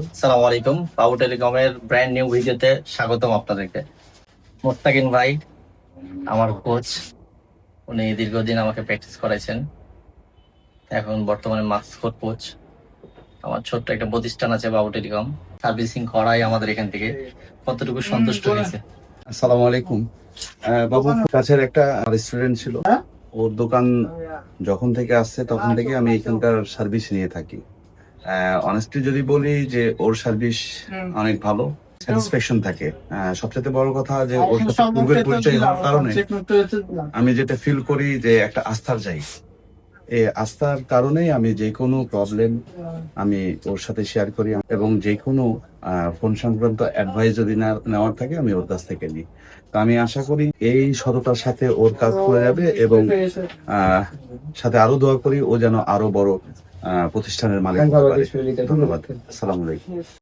আসসালামু আলাইকুম। পাওয়ার টেলিকমের brand new ভিডিওতে স্বাগতম আপনাদেরকে। মোস্তাকিন ভাই আমার কোচ, উনি দীর্ঘদিন আমাকে প্র্যাকটিস করাইছেন। এখন বর্তমানে মাস্কট কোচ। আমার ছোট্ট একটা প্রতিষ্ঠান আছে পাওয়ার টেলিকম, সার্ভিসিং করাই আমাদের এখান থেকে। কতটুকু সন্তুষ্ট হয়েছে? আসসালামু আলাইকুম। বাবু কাছের একটা রেস্টুরেন্ট ছিল, ওর দোকান যখন থেকে আসছে তখন থেকে আমি এখানকার সার্ভিস নিয়ে থাকি। অনেস্টলি যদি বলি যে ওর সার্ভিস অনেক ভালো, স্যাটিসফ্যাকশন থাকে। সবচেয়ে বড় কথা যে ওর সাথে পূর্বের পরিচয় হওয়ার কারণে আমি যেটা ফিল করি যে একটা আস্থার জায়গা। এই আস্থার কারণেই আমি যে কোনো প্রবলেম আমি ওর সাথে শেয়ার করি, এবং যে কোনো ফোন সংক্রান্ত অ্যাডভাইস যদি নেওয়ার থাকে আমি ওর কাছ থেকে নিই। তো আমি আশা করি এই সততার সাথে ওর কাজ করে যাবে, এবং সাথে আরো দোয়া করি ও যেন আরো বড় প্রতিষ্ঠানের মালিক হতে পারে। ধন্যবাদ। আসসালামু আলাইকুম।